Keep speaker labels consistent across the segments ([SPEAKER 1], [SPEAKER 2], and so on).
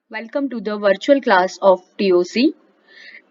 [SPEAKER 1] Welcome to the virtual class of TOC.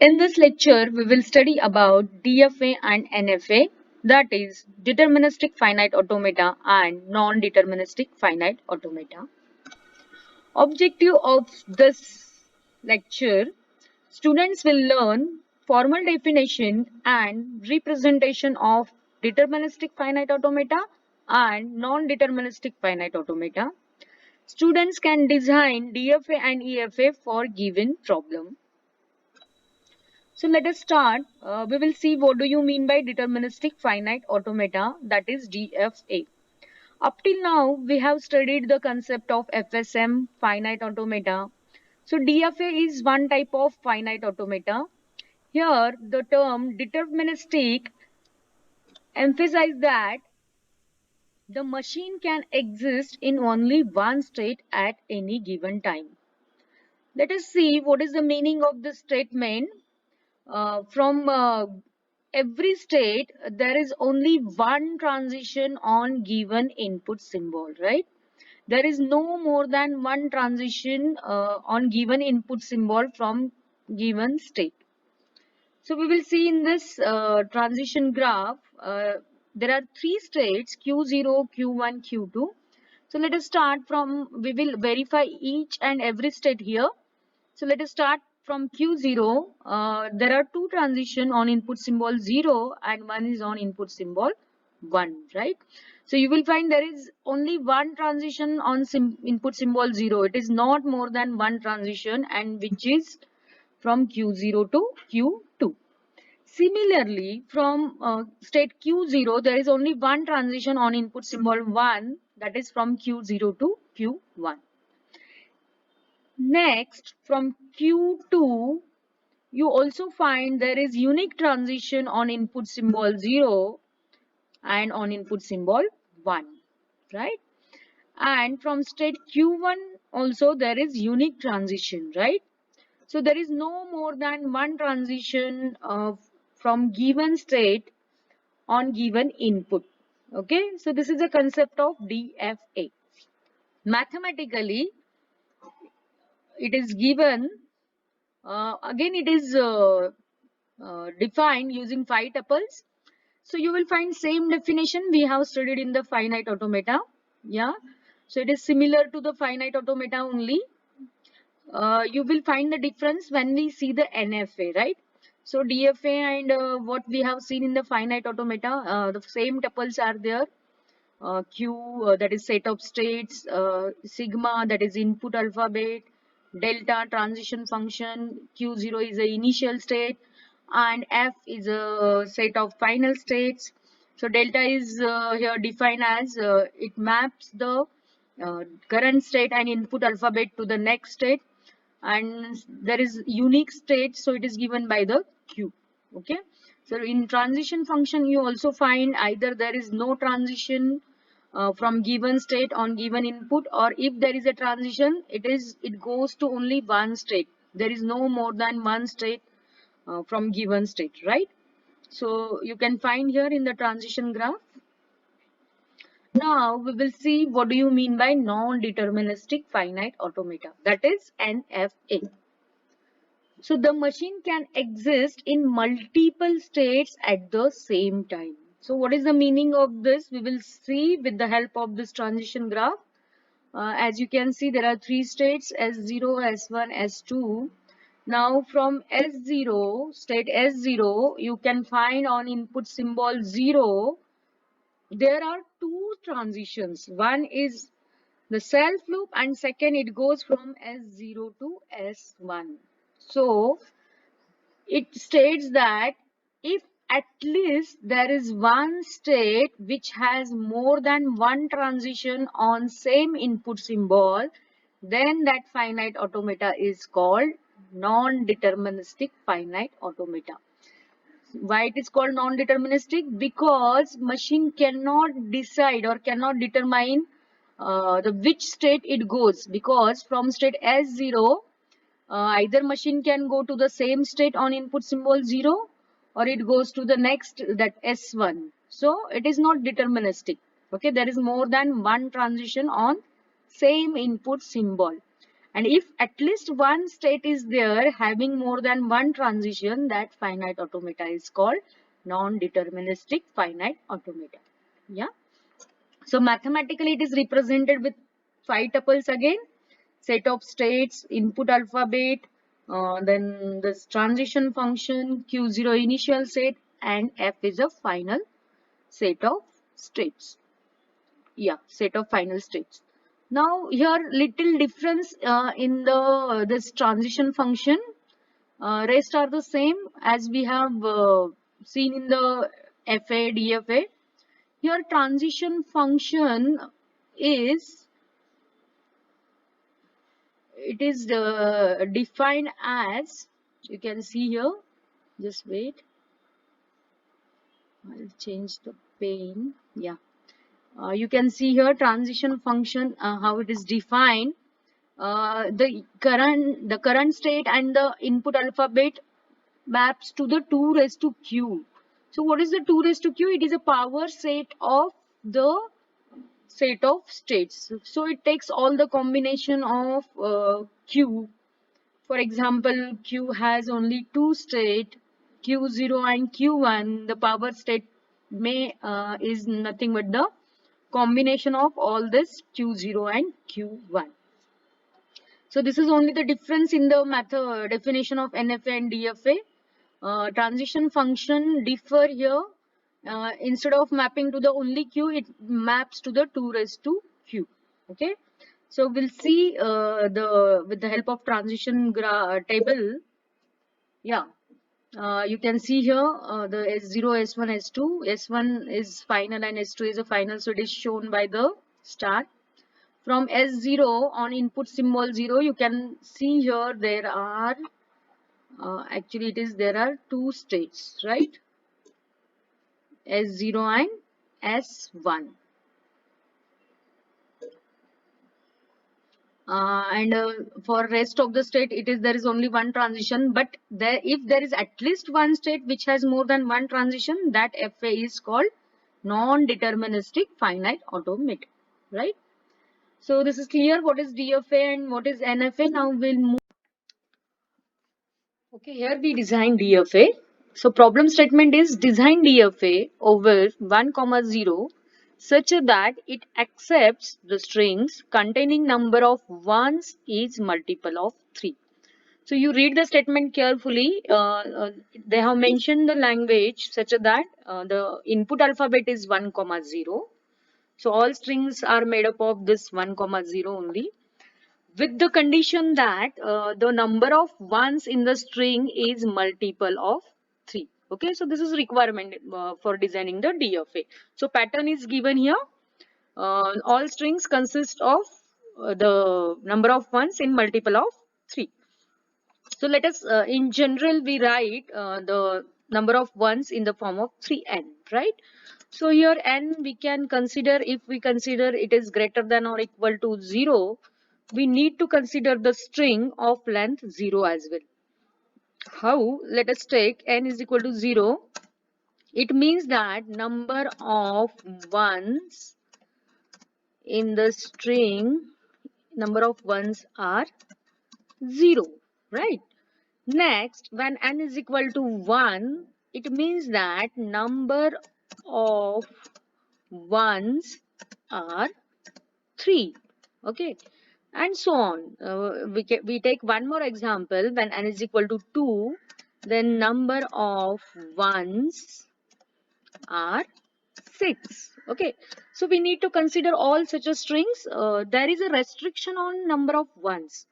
[SPEAKER 1] In this lecture, we will study about DFA and NFA, that is, deterministic finite automata and non-deterministic finite automata. Objective of this lecture, students will learn formal definition and representation of deterministic finite automata and non-deterministic finite automata. Students can design DFA and EFA for given problem. So let us start. We will see what do you mean by deterministic finite automata, that is DFA. Up till now, we have studied the concept of FSM, finite automata. So DFA is one type of finite automata. Here, the term deterministic emphasizes that the machine can exist in only one state at any given time. Let us see what is the meaning of this statement. From every state, there is only one transition on given input symbol, right? There is no more than one transition on given input symbol from given state. So we will see in this transition graph, there are three states Q0, Q1, Q2. So let us start from, we will verify each and every state here. So let us start from Q0. There are two transition on input symbol 0 and one is on input symbol 1, right? So you will find there is only one transition on input symbol 0. It is not more than one transition, and which is from Q0 to Q2. Similarly, from state Q0, there is only one transition on input symbol 1, that is from Q0 to Q1. Next, from Q2, you also find there is unique transition on input symbol 0 and on input symbol 1, right? And from state Q1 also there is unique transition, right? So there is no more than one transition from given state on given input. Okay, so this is the concept of DFA. Mathematically, it is given, again it is defined using 5 tuples. So you will find same definition we have studied in the finite automata. Yeah, so it is similar to the finite automata only. You will find the difference when we see the NFA, right? So DFA and what we have seen in the finite automata, the same tuples are there. Q, that is set of states, sigma, that is input alphabet, delta transition function, Q0 is the initial state, and F is a set of final states. So delta is here defined as it maps the current state and input alphabet to the next state, and there is unique state, so it is given by the Q. Okay, so in transition function you also find either there is no transition from given state on given input, or if there is a transition, it goes to only one state. There is no more than one state from given state, right? So you can find here in the transition graph. Now we will see what do you mean by non-deterministic finite automata, that is NFA. So the machine can exist in multiple states at the same time. So what is the meaning of this? We will see with the help of this transition graph. As you can see, there are three states, S0, S1, S2. Now from S0, state S0, you can find on input symbol 0, there are two transitions. One is the self loop and second it goes from S0 to S1. So it states that if at least there is one state which has more than one transition on same input symbol, then that finite automata is called non-deterministic finite automata. Why it is called non-deterministic? Because machine cannot decide or cannot determine the which state it goes, because from state S0, either machine can go to the same state on input symbol 0, or it goes to the next, that S1. So it is not deterministic. Okay, there is more than one transition on same input symbol. And if at least one state is there having more than one transition, that finite automata is called non-deterministic finite automata. Yeah. So mathematically it is represented with 5 tuples again, set of states, input alphabet, then this transition function, Q0 initial state, and F is a final set of states. Yeah, set of final states. Now here little difference in the this transition function. Rest are the same as we have seen in the FA, DFA. Here transition function is defined as, you can see here, just wait, I'll change the pane. Yeah, you can see here transition function how it is defined. The current state and the input alphabet maps to the 2 raised to q. So what is the 2 raised to q? It is a power set of the set of states. So it takes all the combination of q. For example, q has only two state, q0 and q1. The power state may is nothing but the combination of all this q0 and q1. So this is only the difference in the method definition of NFA and DFA. Transition function differ here. Instead of mapping to the only q, it maps to the 2 raised to q. Okay. So we'll see with the help of transition table. Yeah. You can see here the S0, S1, S2. S1 is final and S2 is a final. So it is shown by the star. From S0 on input symbol 0, you can see here there are actually there are two states, right? S0 and S1. And for rest of the state, there is only one transition. But if there is at least one state which has more than one transition, that FA is called non-deterministic finite automata, right? So this is clear what is DFA and what is NFA. Now we'll move. Okay, here we design DFA. So problem statement is design DFA over 1, 0 such that it accepts the strings containing number of ones is multiple of 3. So you read the statement carefully. They have mentioned the language such that the input alphabet is 1, 0. So all strings are made up of this 1, 0 only, with the condition that the number of ones in the string is multiple of 3. Okay, so this is requirement for designing the DFA. So pattern is given here. All strings consist of the number of ones in multiple of 3. So let us, in general, we write the number of ones in the form of 3n, right? So here n we can consider, if we consider it is greater than or equal to 0, we need to consider the string of length 0 as well. How? Let us take n is equal to 0. It means that number of ones in the string, number of ones are 0, right? Next, when n is equal to 1, it means that number of ones are 3. Okay, and so on. We take one more example. When n is equal to 2, then number of ones are 6. Okay, so we need to consider all such a strings. There is a restriction on number of ones,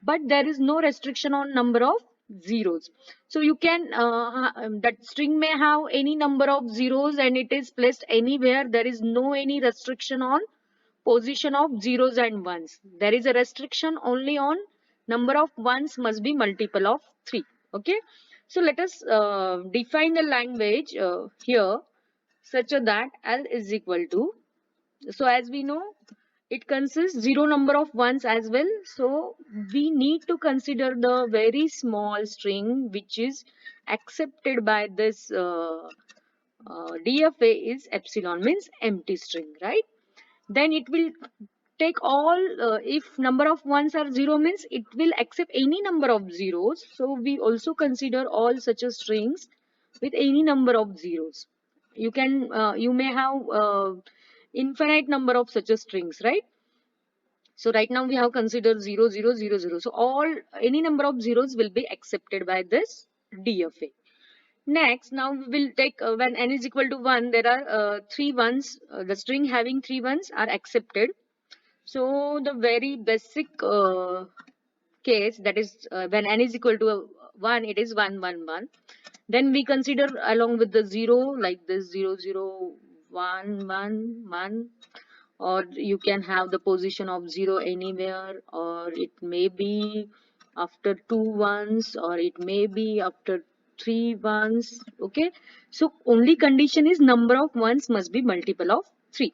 [SPEAKER 1] but there is no restriction on number of zeros. So you can that string may have any number of zeros and it is placed anywhere. There is no any restriction on position of zeros and ones. There is a restriction only on number of ones must be multiple of 3. Okay, so let us define the language here such that L is equal to, so as we know it consists 0 number of ones as well. So we need to consider the very small string which is accepted by this DFA is epsilon, means empty string, right? Then it will take all, if number of ones are 0 means it will accept any number of zeros. So we also consider all such a strings with any number of zeros. You can, you may have infinite number of such a strings, right? So right now we have considered 0, 0, 0, 0. So all, any number of zeros will be accepted by this DFA. Next, now we will take, when n is equal to 1, there are three ones, the string having three ones are accepted. So the very basic case, that is when n is equal to 1, it is 1, 1, 1. Then we consider along with the 0, like this 0, 0, 1, 1, 1, or you can have the position of 0 anywhere, or it may be after two ones, or it may be after three ones. Okay, so only condition is number of ones must be multiple of 3.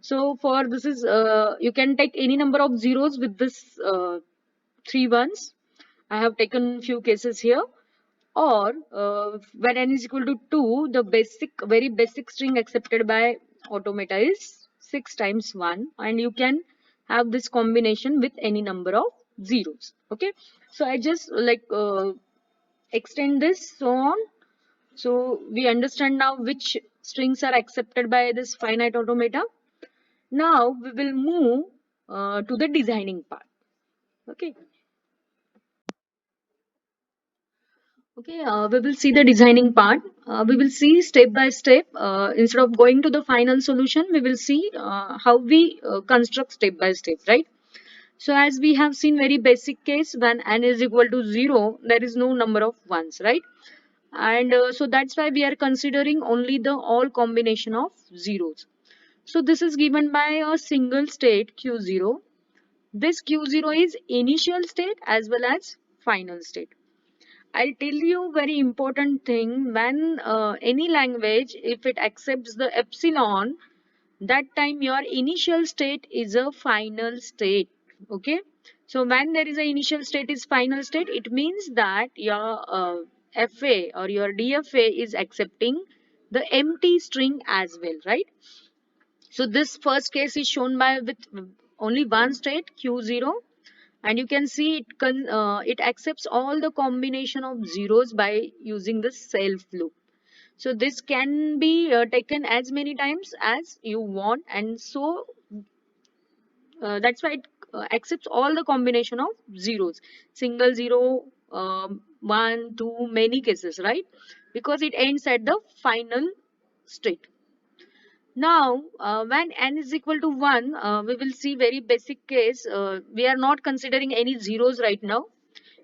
[SPEAKER 1] So for this is, you can take any number of zeros with this three ones. I have taken few cases here. Or when n is equal to 2, the basic, very basic string accepted by automata is 6 times 1, and you can have this combination with any number of zeros. Okay, so I just like extend this so on. So we understand now which strings are accepted by this finite automata. Now we will move to the designing part. Okay. Okay, we will see the designing part. We will see step by step. Instead of going to the final solution, we will see how we construct step by step, right? So as we have seen very basic case, when n is equal to 0, there is no number of ones, right? And so that's why we are considering only the all combination of zeros. So this is given by a single state Q0. This Q0 is initial state as well as final state. I'll tell you very important thing, when any language, if it accepts the epsilon, that time your initial state is a final state. Okay. So when there is a initial state is final state, it means that your FA or your DFA is accepting the empty string as well, right? So this first case is shown by with only one state Q0, and you can see it accepts all the combination of zeros by using the self loop. So this can be taken as many times as you want, and so that's why it accepts all the combination of zeros, single zero, one, two, many cases, right? Because it ends at the final state. Now, when n is equal to 1, we will see very basic case. We are not considering any zeros right now.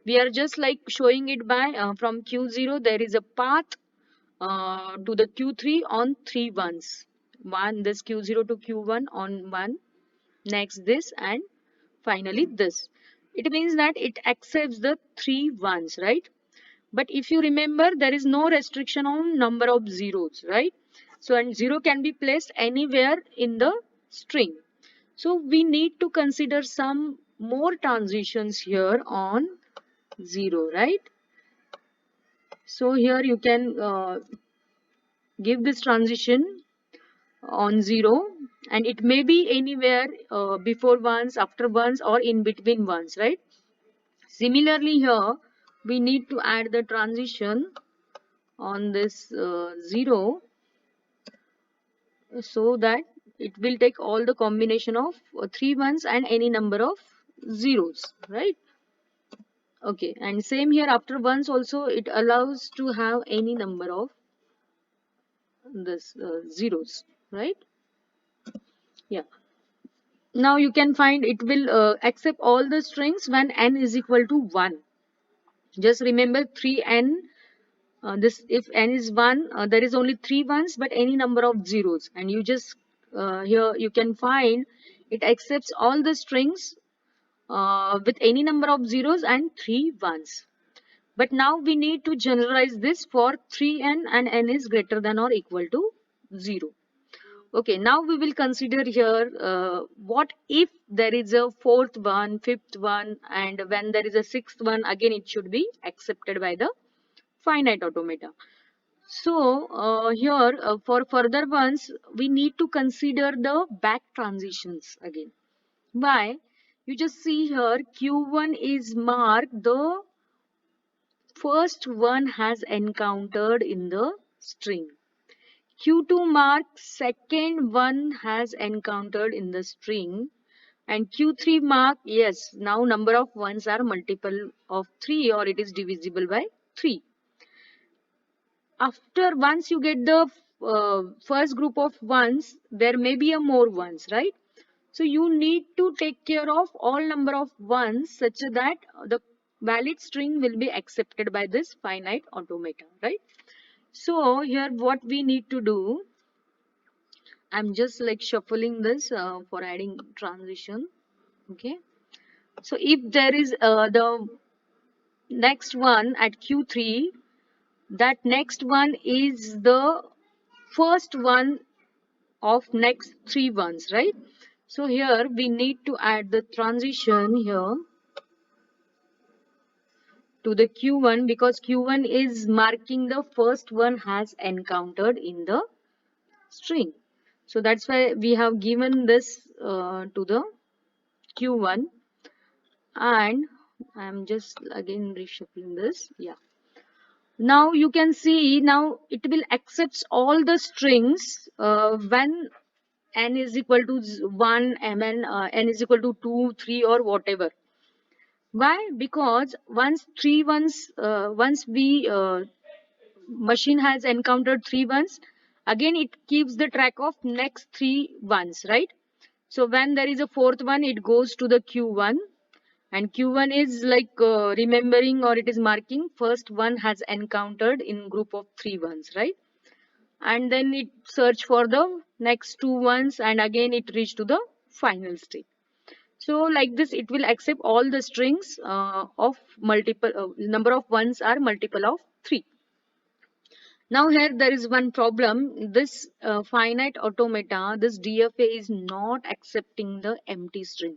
[SPEAKER 1] We are just like showing it by from Q0, there is a path to the Q3 on three ones. One, this Q0 to Q1 on 1, next this, and finally this. It means that it accepts the three ones, right? But if you remember, there is no restriction on number of zeros, right? So, and 0 can be placed anywhere in the string. So we need to consider some more transitions here on 0, right? So here you can give this transition on 0, and it may be anywhere before ones, after ones, or in between ones, right? Similarly here, we need to add the transition on this 0, so that it will take all the combination of three ones and any number of zeros, right? Okay, and same here, after ones also it allows to have any number of this zeros, right? Yeah, now you can find it will accept all the strings when n is equal to 1. Just remember 3n, this if n is 1, there is only three ones but any number of zeros, and you just here you can find it accepts all the strings with any number of zeros and three ones. But now we need to generalize this for 3n and n is greater than or equal to 0. Okay, now we will consider here what if there is a fourth one, fifth one, and when there is a sixth one, again it should be accepted by the finite automata. So here for further ones, we need to consider the back transitions again. Why? You just see here Q1 is marked the first one has encountered in the string. Q2 marks second one has encountered in the string, and Q3 mark, yes, now number of ones are multiple of 3 or it is divisible by 3. After once you get the first group of ones, there may be a more ones, right? So you need to take care of all number of ones such that the valid string will be accepted by this finite automata, right? So here what we need to do, I'm just like shuffling this for adding transition. Okay. So if there is the next one at Q3, that next one is the first one of next 3 ones, right? So here we need to add the transition here to the Q1 because Q1 is marking the first one has encountered in the string. So that's why we have given this to the Q1, and I'm just again reshuffling this. Yeah. Now you can see now it will accepts all the strings when n is equal to 1, n is equal to 2, 3 or whatever. Why? Because once we machine has encountered 3 ones, again it keeps the track of next 3 ones, right? So when there is a fourth one, it goes to the Q1, and Q1 is like remembering or it is marking first one has encountered in group of 3 ones, right? And then it search for the next 2 ones, and again it reach to the final state. So like this, it will accept all the strings of multiple number of ones are multiple of 3. Now here there is one problem. This finite automata, this DFA is not accepting the empty string.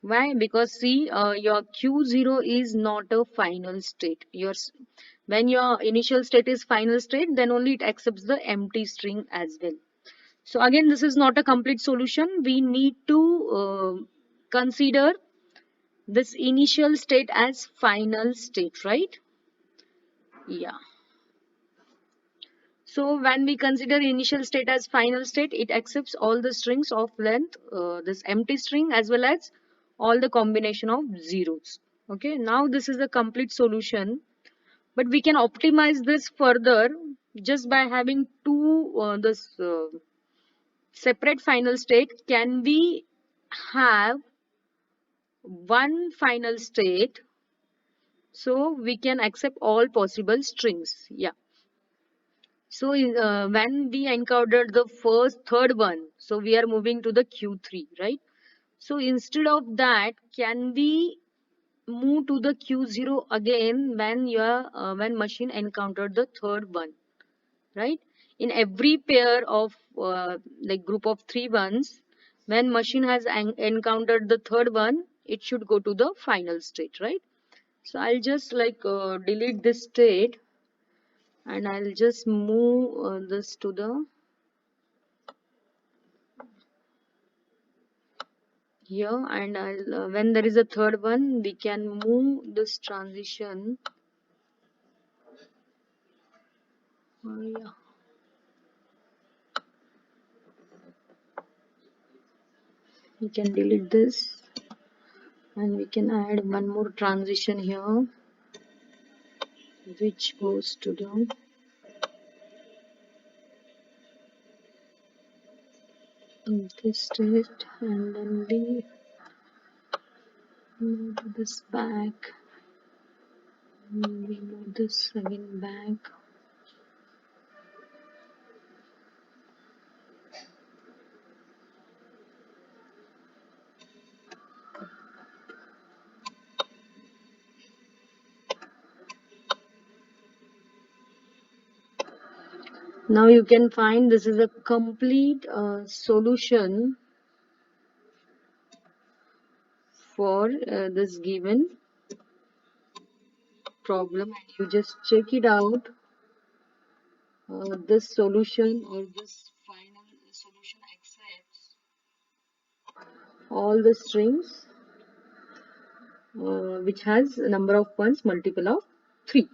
[SPEAKER 1] Why? Because see, your Q0 is not a final state. When your initial state is final state, then only it accepts the empty string as well. So again, this is not a complete solution. We need to consider this initial state as final state, right? Yeah. So when we consider initial state as final state, it accepts all the strings of length, this empty string as well as all the combination of zeros. Okay, now this is the complete solution, but we can optimize this further just by having two this separate final state. Can we have one final state so we can accept all possible strings? Yeah. So when we encountered the third one, so we are moving to the Q3, right? So instead of that, can we move to the Q0 again when when machine encountered the third one, right? In every pair of like group of 3 ones, when machine has encountered the third one, it should go to the final state, right? So I'll just like delete this state, and I'll just move this to the here, and I'll when there is a third one, we can move this transition. Yeah. We can delete this, and we can add one more transition here, which goes to the this state, and then we move this back, and we move this again back. Now you can find this is a complete solution for this given problem, and you just check it out. This solution or this final solution accepts all the strings which has a number of ones multiple of 3.